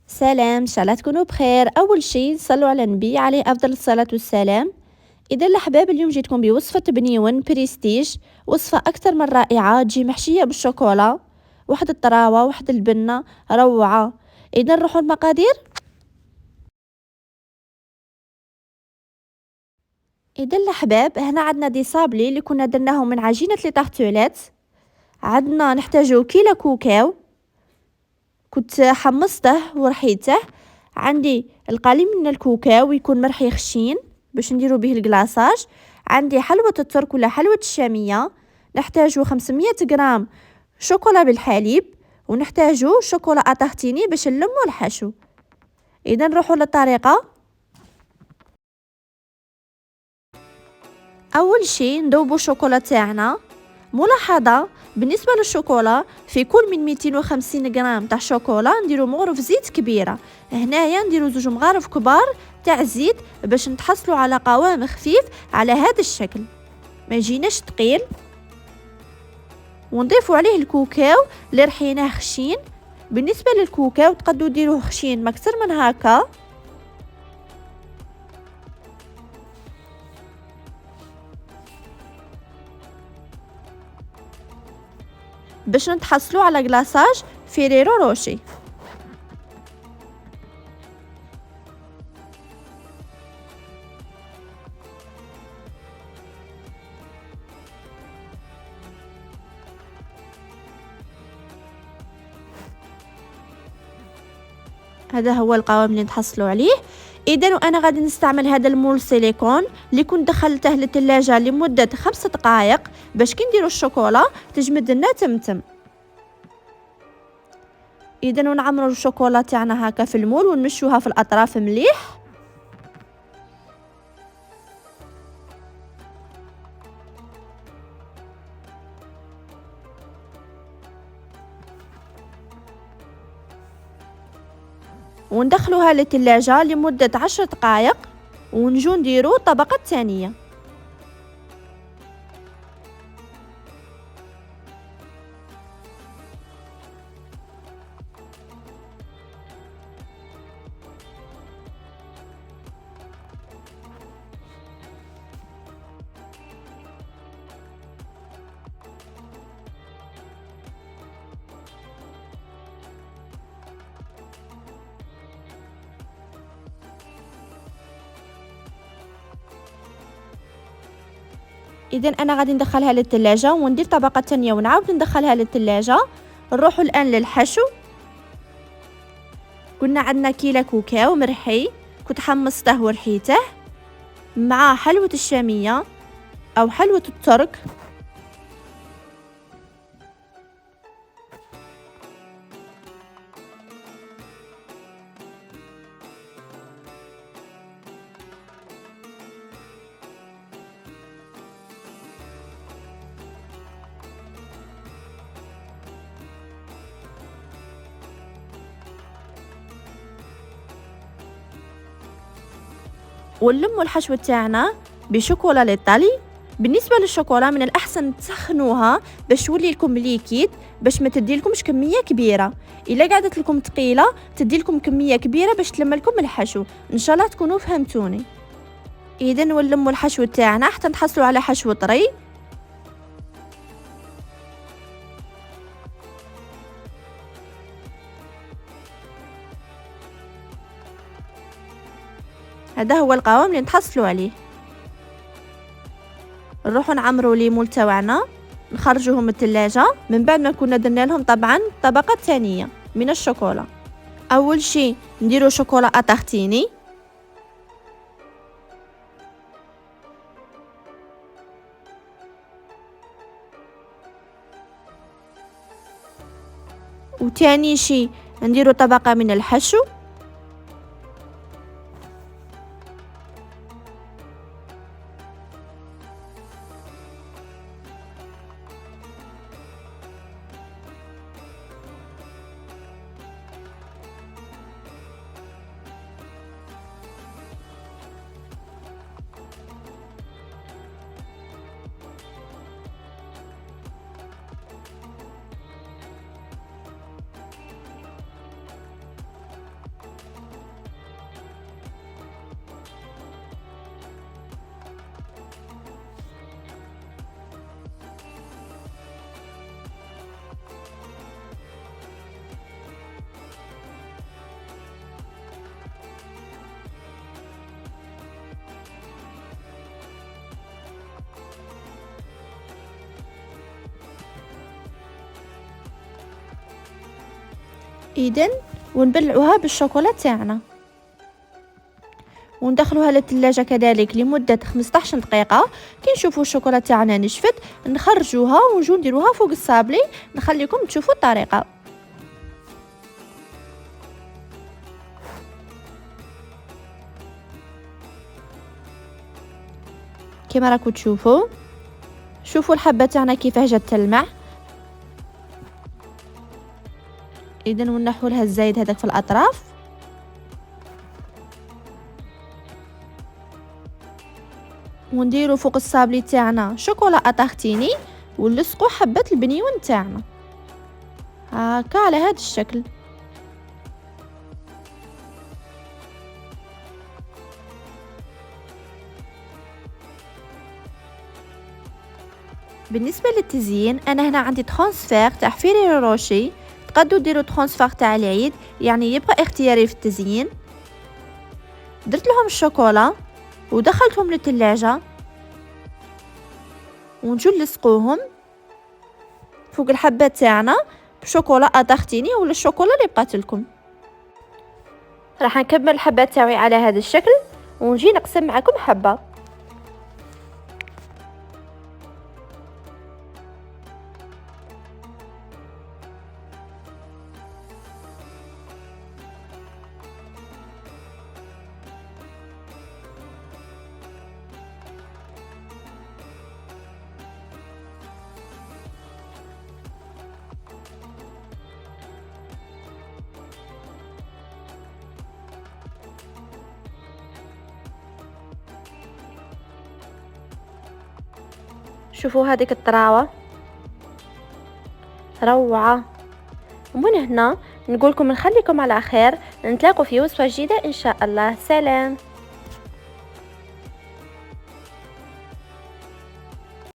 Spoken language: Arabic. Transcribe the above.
سلام، إن شاء الله تكونوا بخير. أول شي صلوا على النبي عليه أفضل الصلاة والسلام. إذا الأحباب اليوم جيتكم بوصفة بنيون بريستيج، وصفة أكثر من رائعة، تجي محشية بالشوكولا، واحد الطراوة واحد البنة روعة. إذا نروحوا المقادير. إذا الأحباب هنا عندنا دي صابلي اللي كنا درناهم من عجينة لي طارتولات. عندنا نحتاجو كيلو كوكاو كنت حمصته ورحيته. عندي القليل من الكوكاو يكون مرحي خشين باش نديرو به الكلاصاج. عندي حلوة الترك ولا حلوة الشامية. نحتاجو 500 غرام شوكولا بالحليب، ونحتاجو شوكولا أطاحتيني باش نلمو الحشو. اذا نروحو للطريقة. اول شي نذوبو الشوكولا تاعنا. ملاحظة بالنسبة للشوكولا، في كل من 250 غرام تاع شوكولا نديرو مغرف زيت كبيرة. هنايا نديرو 2 مغارف كبار تاع زيت باش نتحصلوا على قوام خفيف على هذا الشكل، ما يجيناش ثقيل. ونضيفوا عليه الكوكاو اللي رحيناه خشين. بالنسبة للكوكاو تقدروا ديروه خشين ما اكثر من هكا باش نتحصلوا على كلاصاج فيريرو روشي. هذا هو القوام اللي نتحصلوا عليه. اذا وانا غادي نستعمل هذا المول سيليكون اللي كنت دخلته للثلاجه لمده 5 دقائق باش كي نديروا الشوكولا تجمد لنا تمتم. اذا ونعمروا الشوكولا تاعنا هكا في المول ونمشوها في الاطراف مليح. وندخلوها للثلاجه لمده 10 دقائق ونجو نديروا الطبقه الثانيه. اذا انا غادي ندخلها للثلاجه وندير طبقه ثانيه ونعاود ندخلها للثلاجه. نروحوا الان للحشو. قلنا عندنا كيلو كوكاو مرحي كنت حمصته ورحيته، مع حلوة الشامية أو حلوة الترك. ونلموا الحشو تاعنا بشوكولا للطلي. بالنسبه للشوكولا من الاحسن تسخنوها باش تولي لكم ليكيد، باش ما تدي لكمش كميه كبيره. الا قعدت لكم ثقيله تدي لكم كميه كبيره باش تلم لكم الحشو. ان شاء الله تكونوا فهمتوني. اذا نلموا الحشو تاعنا حتى نحصلوا على حشو طري. هذا هو القوام اللي نتحصلوا عليه. نروحوا نعمروا ليمول تاعنا، نخرجوهم من الثلاجه من بعد ما كنا درنا لهم طبعا طبقه ثانيه من الشوكولا. اول شيء نديروا شوكولا أطاحتيني، وثاني شيء نديروا طبقه من الحشو، اذن ونبلعوها بالشوكولا تاعنا وندخلوها للثلاجه كذلك لمده 15 دقيقه. كي نشوفوا الشوكولا تاعنا نشفت نخرجوها ونجو نديروها فوق الصابلي. نخليكم تشوفوا الطريقه. كما راكم تشوفوا، شوفوا الحبه تاعنا كيفاه جات تلمع. اذا ونحوا لها الزايد هذاك في الاطراف ونديروا فوق الصابلي تاعنا شوكولا اتارتيني ونلصقوا حبه البنيون تاعنا هكا على هذا الشكل. بالنسبه للتزيين انا هنا عندي ترانسفير تاع فيريرو روشي. تقدروا ديروا ترانسفير تاع العيد، يعني يبقى اختياري في التزيين. درت لهم الشوكولا ودخلتهم للثلاجه ونجو نلصقوهم فوق الحبه تاعنا بشوكولا اتارتيني ولا الشوكولا اللي بقات لكم. راح نكمل الحبه تاعي على هذا الشكل ونجي نقسم معكم حبه. شوفوا هذيك الطراوه روعه. ومن هنا نقولكم نخليكم على خير، نتلاقوا في وصفه جديده ان شاء الله. سلام.